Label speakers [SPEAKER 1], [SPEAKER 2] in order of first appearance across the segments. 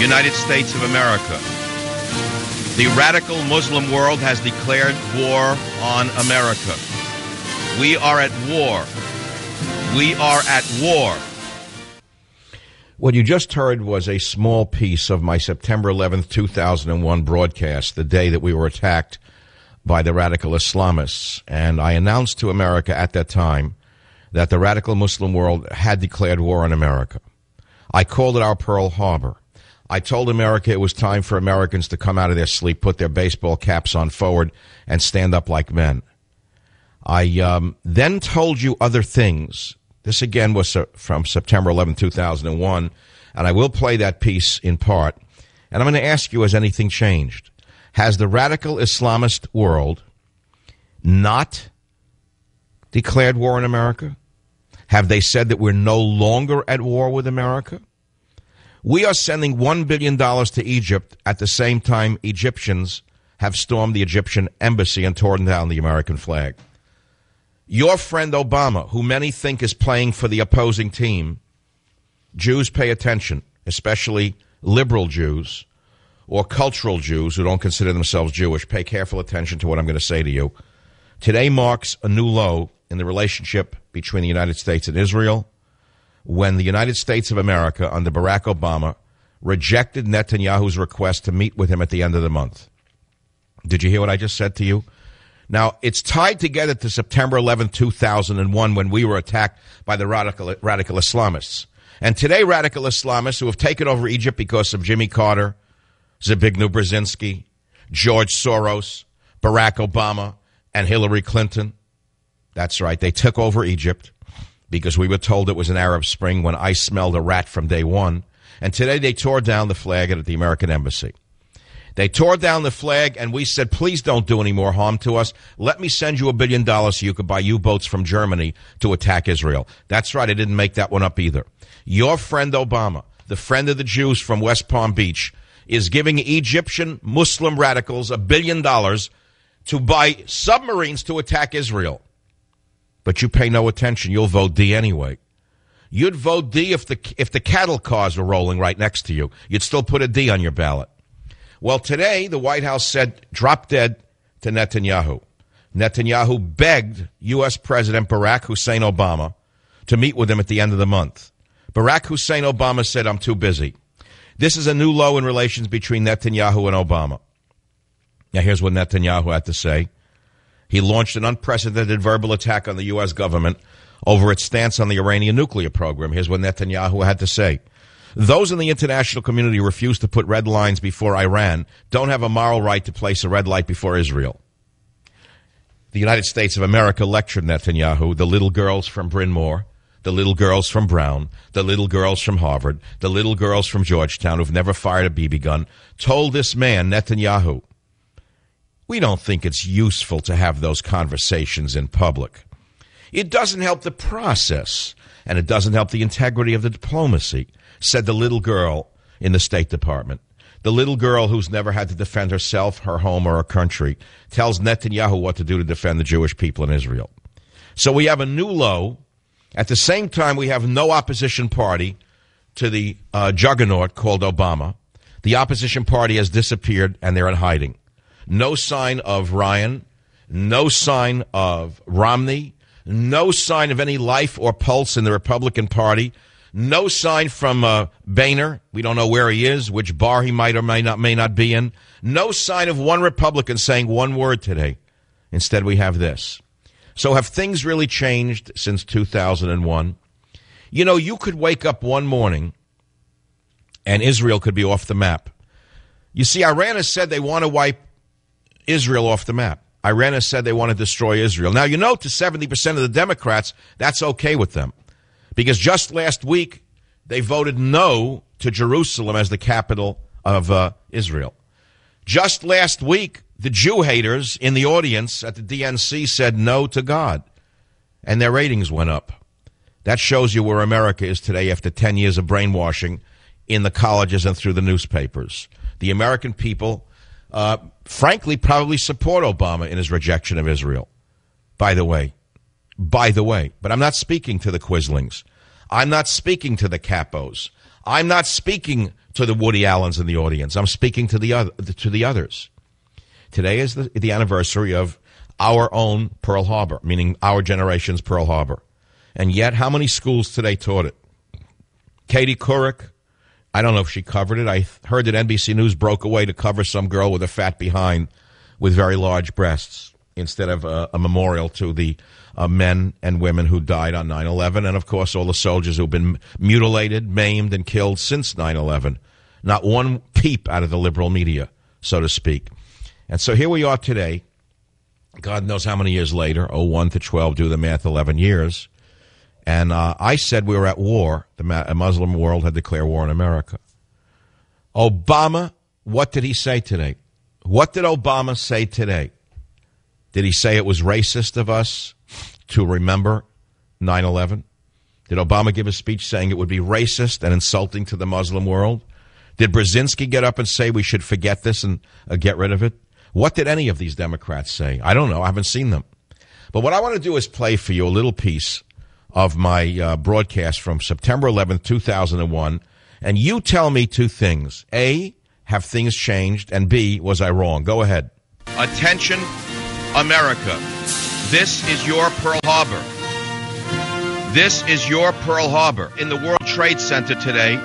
[SPEAKER 1] United States of America. The radical Muslim world has declared war on America. We are at war. We are at war. What you just heard was a small piece of my September 11th, 2001 broadcast, the day that we were attacked by the radical Islamists. And I announced to America at that time that the radical Muslim world had declared war on America. I called it our Pearl Harbor. I told America it was time for Americans to come out of their sleep, put their baseball caps on forward, and stand up like men. I then told you other things. This, again, was from September 11, 2001, and I will play that piece in part. And I'm going to ask you, has anything changed? Has the radical Islamist world not declared war on America? Have they said that we're no longer at war with America? We are sending $1 billion to Egypt at the same time Egyptians have stormed the Egyptian embassy and torn down the American flag. Your friend Obama, who many think is playing for the opposing team, Jews pay attention, especially liberal Jews or cultural Jews who don't consider themselves Jewish. Pay careful attention to what I'm going to say to you. Today marks a new low in the relationship between the United States and Israel when the United States of America under Barack Obama rejected Netanyahu's request to meet with him at the end of the month. Did you hear what I just said to you? Now, it's tied together to September 11, 2001, when we were attacked by the radical Islamists. And today, radical Islamists who have taken over Egypt because of Jimmy Carter, Zbigniew Brzezinski, George Soros, Barack Obama, and Hillary Clinton. That's right, they took over Egypt because we were told it was an Arab Spring when I smelled a rat from day one. And today they tore down the flag at the American embassy. They tore down the flag, and we said, please don't do any more harm to us. Let me send you $1 billion so you could buy U-boats from Germany to attack Israel. That's right, I didn't make that one up either. Your friend Obama, the friend of the Jews from West Palm Beach, is giving Egyptian Muslim radicals $1 billion to buy submarines to attack Israel. But you pay no attention. You'll vote D anyway. You'd vote D if the cattle cars were rolling right next to you. You'd still put a D on your ballot. Well, today, the White House said, drop dead to Netanyahu. Netanyahu begged U.S. President Barack Hussein Obama to meet with him at the end of the month. Barack Hussein Obama said, I'm too busy. This is a new low in relations between Netanyahu and Obama. Now, here's what Netanyahu had to say. He launched an unprecedented verbal attack on the U.S. government over its stance on the Iranian nuclear program. Here's what Netanyahu had to say. Those in the international community who refuse to put red lines before Iran don't have a moral right to place a red light before Israel. The United States of America lectured Netanyahu, the little girls from Bryn Mawr, the little girls from Brown, the little girls from Harvard, the little girls from Georgetown who've never fired a BB gun, told this man, Netanyahu, we don't think it's useful to have those conversations in public. It doesn't help the process, and it doesn't help the integrity of the diplomacy, said the little girl in the State Department. The little girl who's never had to defend herself, her home, or her country tells Netanyahu what to do to defend the Jewish people in Israel. So we have a new low. At the same time, we have no opposition party to the juggernaut called Obama. The opposition party has disappeared, and they're in hiding. No sign of Ryan, no sign of Romney, no sign of any life or pulse in the Republican Party, no sign from Boehner. We don't know where he is, which bar he might or may not be in. No sign of one Republican saying one word today. Instead, we have this. So have things really changed since 2001? You know, you could wake up one morning and Israel could be off the map. You see, Iran has said they want to wipe Israel off the map. Iran has said they want to destroy Israel. Now, you know, to 70% of the Democrats, that's okay with them. Because just last week, they voted no to Jerusalem as the capital of Israel. Just last week, the Jew haters in the audience at the DNC said no to God. And their ratings went up. That shows you where America is today after 10 years of brainwashing in the colleges and through the newspapers. The American people, frankly, probably support Obama in his rejection of Israel. By the way, but I'm not speaking to the Quislings. I'm not speaking to the capos. I'm not speaking to the Woody Allens in the audience. I'm speaking to the others. Today is the anniversary of our own Pearl Harbor, meaning our generation's Pearl Harbor. And yet, how many schools today taught it? Katie Couric, I don't know if she covered it. I heard that NBC News broke away to cover some girl with a fat behind with very large breasts instead of a memorial to the men and women who died on 9/11, and, of course, all the soldiers who've been mutilated, maimed, and killed since 9/11. Not one peep out of the liberal media, so to speak. And so here we are today, God knows how many years later, 01 to 12, do the math, 11 years. And I said we were at war. The Muslim world had declared war on America. Obama, what did he say today? What did Obama say today? Did he say it was racist of us to remember 9/11? Did Obama give a speech saying it would be racist and insulting to the Muslim world? Did Brzezinski get up and say we should forget this and get rid of it? What did any of these Democrats say? I don't know. I haven't seen them. But what I want to do is play for you a little piece of my broadcast from September 11th, 2001, and you tell me two things. A, have things changed? And B, was I wrong? Go ahead.
[SPEAKER 2] Attention, America. This is your Pearl Harbor. This is your Pearl Harbor. In the World Trade Center today,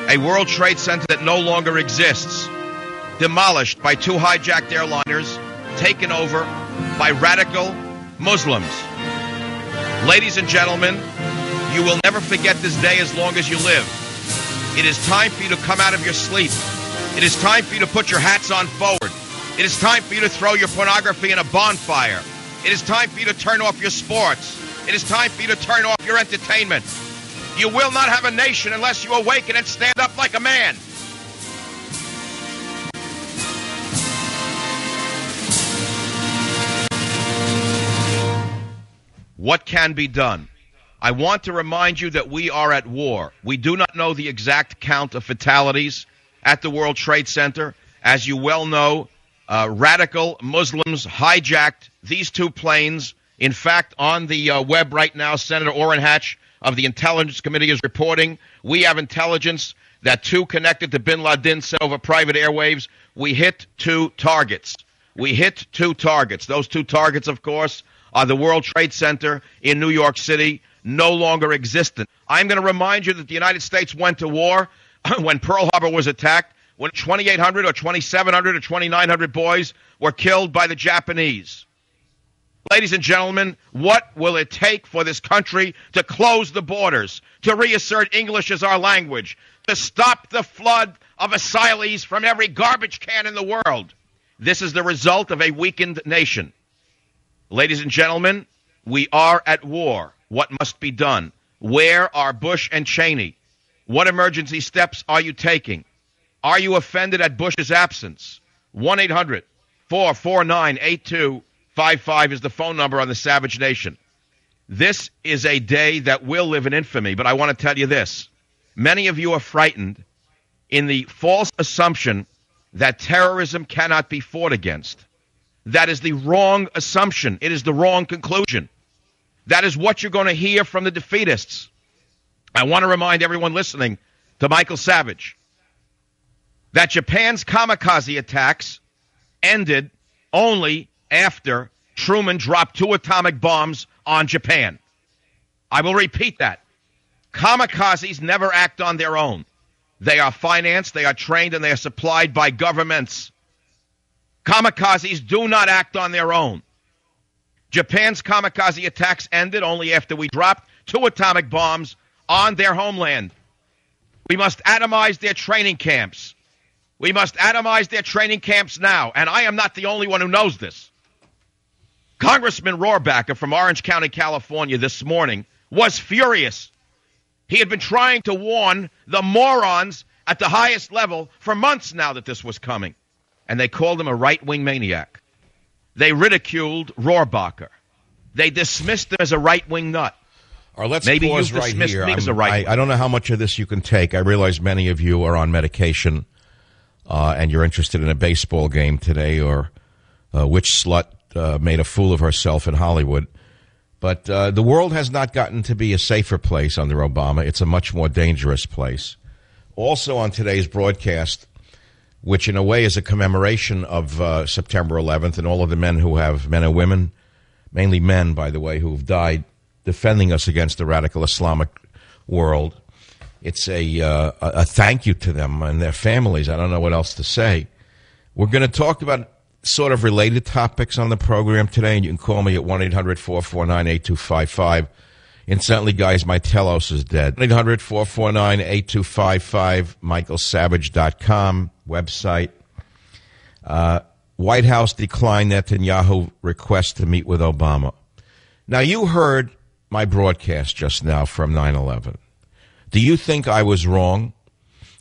[SPEAKER 2] a World Trade Center that no longer exists, demolished by two hijacked airliners, taken over by radical Muslims. Ladies and gentlemen, you will never forget this day as long as you live. It is time for you to come out of your sleep. It is time for you to put your hats on forward. It is time for you to throw your pornography in a bonfire. It is time for you to turn off your sports. It is time for you to turn off your entertainment. You will not have a nation unless you awaken and stand up like a man. What can be done? I want to remind you that we are at war. We do not know the exact count of fatalities at the World Trade Center. As you well know, radical Muslims hijacked these two planes. In fact, on the web right now, Senator Orrin Hatch of the Intelligence Committee is reporting we have intelligence that two connected to bin Laden said over private airwaves, we hit two targets. We hit two targets. Those two targets, of course, are the World Trade Center in New York City, no longer existent. I'm going to remind you that the United States went to war when Pearl Harbor was attacked, when 2,800 or 2,700 or 2,900 boys were killed by the Japanese. Ladies and gentlemen, what will it take for this country to close the borders, to reassert English as our language, to stop the flood of asylees from every garbage can in the world? This is the result of a weakened nation. Ladies and gentlemen, we are at war. What must be done? Where are Bush and Cheney? What emergency steps are you taking? Are you offended at Bush's absence? 1-800-449-8255 is the phone number on the Savage Nation. This is a day that will live in infamy, but I want to tell you this. Many of you are frightened in the false assumption that terrorism cannot be fought against. That is the wrong assumption. It is the wrong conclusion. That is what you're going to hear from the defeatists. I want to remind everyone listening to Michael Savage that Japan's kamikaze attacks ended only after Truman dropped 2 atomic bombs on Japan. I will repeat that. Kamikazes never act on their own. They are financed, they are trained, and they are supplied by governments. Kamikazes do not act on their own. Japan's kamikaze attacks ended only after we dropped 2 atomic bombs on their homeland. We must atomize their training camps. We must atomize their training camps now, and I am not the only one who knows this. Congressman Rohrabacher from Orange County, California, this morning was furious. He had been trying to warn the morons at the highest level for months now that this was coming, and they called him a right-wing maniac. They ridiculed Rohrabacher. They dismissed him as a right-wing nut.
[SPEAKER 1] All right, let's
[SPEAKER 2] Maybe
[SPEAKER 1] pause
[SPEAKER 2] you've
[SPEAKER 1] right
[SPEAKER 2] dismissed
[SPEAKER 1] here.
[SPEAKER 2] me as a right-wing.
[SPEAKER 1] I don't know how much of this you can take. I realize many of you are on medication and you're interested in a baseball game today or which slut made a fool of herself in Hollywood. But the world has not gotten to be a safer place under Obama. It's a much more dangerous place.
[SPEAKER 2] Also on today's broadcast, which in a way is a commemoration of September 11th and all of the men and women, mainly men, by the way, who have died defending us against the radical Islamic world. It's a thank you to them and their families. I don't know what else to say. We're going to talk about sort of related topics on the program today, and you can call me at 1-800-449-8255. Incidentally, guys, my telos is dead. 1-800-449-8255, michaelsavage.com website. White House declined Netanyahu request to meet with Obama. Now, you heard my broadcast just now from 9/11. Do you think I was wrong?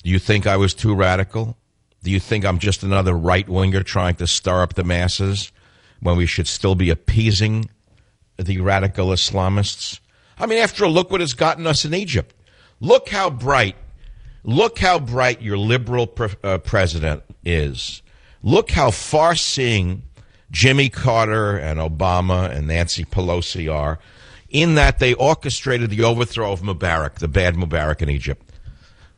[SPEAKER 2] Do you think I was too radical? Do you think I'm just another right-winger trying to stir up the masses when we should still be appeasing the radical Islamists? I mean, after all, look what has gotten us in Egypt. Look how bright your liberal president is. Look how far-seeing Jimmy Carter and Obama and Nancy Pelosi are, in that they orchestrated the overthrow of Mubarak, the bad Mubarak in Egypt,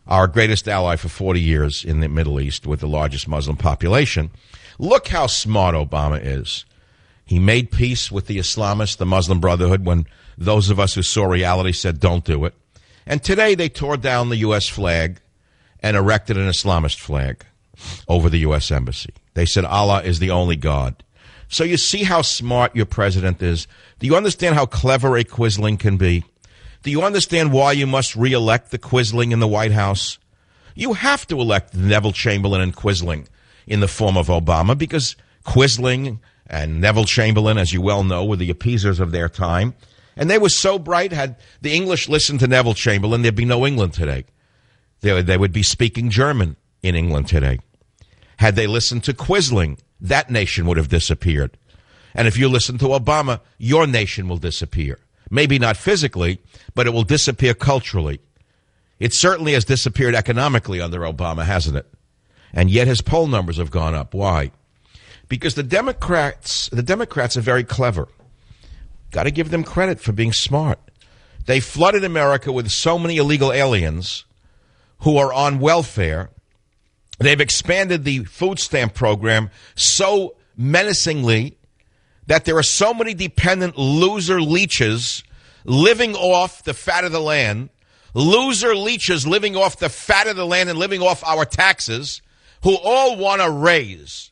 [SPEAKER 2] our greatest ally for 40 years in the Middle East with the largest Muslim population. Look how smart Obama is. He made peace with the Islamists, the Muslim Brotherhood, when those of us who saw reality said don't do it. And today they tore down the U.S. flag and erected an Islamist flag over the U.S. Embassy. They said Allah is the only God. So you see how smart your president is. Do you understand how clever a Quisling can be? Do you understand why you must re-elect the Quisling in the White House? You have to elect Neville Chamberlain and Quisling in the form of Obama, because Quisling and Neville Chamberlain, as you well know, were the appeasers of their time. And they were so bright, had the English listened to Neville Chamberlain, there'd be no England today. They would be speaking German in England today. Had they listened to Quisling, that nation would have disappeared. And if you listen to Obama, your nation will disappear. Maybe not physically, but it will disappear culturally. It certainly has disappeared economically under Obama, hasn't it? And yet his poll numbers have gone up. Why? Because the Democrats are very clever. Got to give them credit for being smart. They flooded America with so many illegal aliens who are on welfare. They've expanded the food stamp program so menacingly that there are so many dependent loser leeches living off the fat of the land, loser leeches living off the fat of the land and living off our taxes, who all want to raise.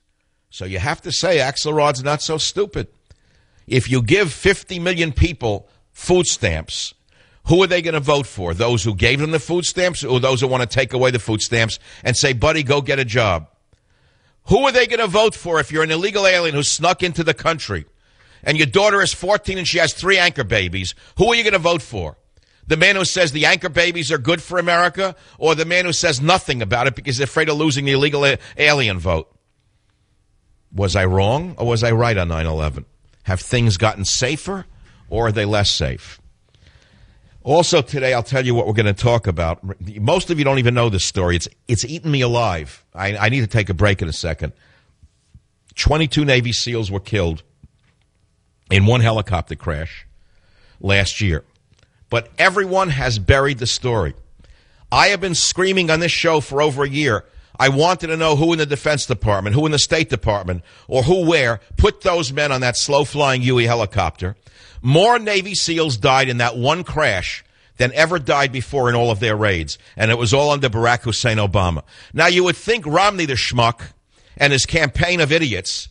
[SPEAKER 2] So you have to say Axelrod's not so stupid. If you give 50 million people food stamps, who are they going to vote for? Those who gave them the food stamps, or those who want to take away the food stamps and say, buddy, go get a job? Who are they going to vote for if you're an illegal alien who snuck into the country and your daughter is 14 and she has 3 anchor babies? Who are you going to vote for? The man who says the anchor babies are good for America, or the man who says nothing about it because they're afraid of losing the illegal alien vote? Was I wrong or was I right on 9/11? Have things gotten safer, or are they less safe? Also today, I'll tell you what we're going to talk about. Most of you don't even know this story. It's eaten me alive. I need to take a break in a second. 22 Navy SEALs were killed in one helicopter crash last year. But everyone has buried the story. I have been screaming on this show for over a year. I wanted to know who in the Defense Department, who in the State Department, or who where put those men on that slow-flying Huey helicopter. More Navy SEALs died in that one crash than ever died before in all of their raids. And it was all under Barack Hussein Obama. Now, you would think Romney the schmuck and his campaign of idiots,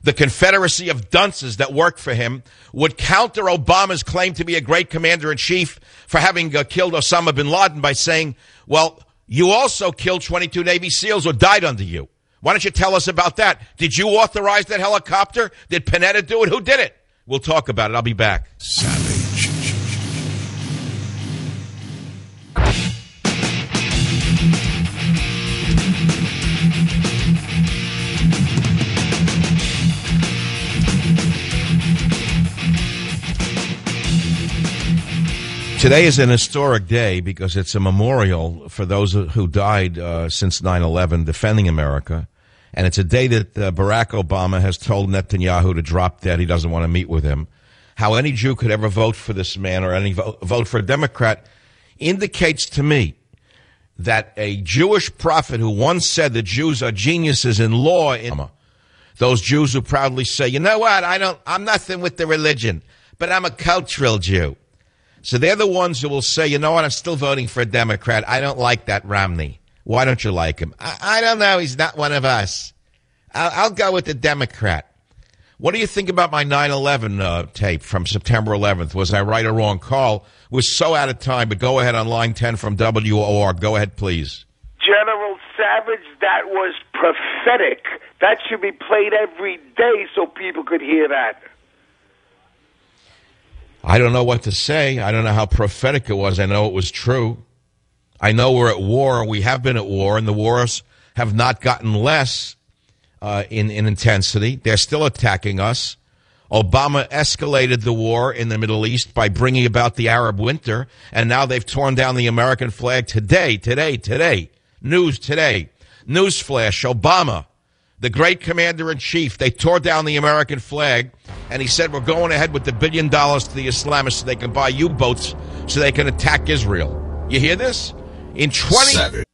[SPEAKER 2] the confederacy of dunces that worked for him, would counter Obama's claim to be a great commander-in-chief for having killed Osama bin Laden by saying, well, you also killed 22 Navy SEALs who died under you. Why don't you tell us about that? Did you authorize that helicopter? Did Panetta do it? Who did it? We'll talk about it. I'll be back.
[SPEAKER 3] Savage.
[SPEAKER 2] Today is an historic day because it's a memorial for those who died since 9/11 defending America. And it's a day that Barack Obama has told Netanyahu to drop dead. He doesn't want to meet with him. How any Jew could ever vote for this man or any vote for a Democrat indicates to me that a Jewish prophet who once said the Jews are geniuses in law, those Jews who proudly say, you know what, I'm nothing with the religion, but I'm a cultural Jew. So they're the ones who will say, you know what, I'm still voting for a Democrat. I don't like that Romney. Why don't you like him? I don't know. He's not one of us. I'll go with the Democrat. What do you think about my 9/11 tape from September 11th? Was I right or wrong? Carl was so out of time, but go ahead on line 10 from WOR. Go ahead, please.
[SPEAKER 3] General Savage, that was prophetic. That should be played every day so people could hear that.
[SPEAKER 2] I don't know what to say. I don't know how prophetic it was. I know it was true. I know we're at war. We have been at war, and the wars have not gotten less in intensity. They're still attacking us. Obama escalated the war in the Middle East by bringing about the Arab winter, and now they've torn down the American flag today. News today. Newsflash, Obama, the great commander-in-chief, they tore down the American flag, and he said, we're going ahead with the $1 billion to the Islamists so they can buy U-boats so they can attack Israel. You hear this? In 20...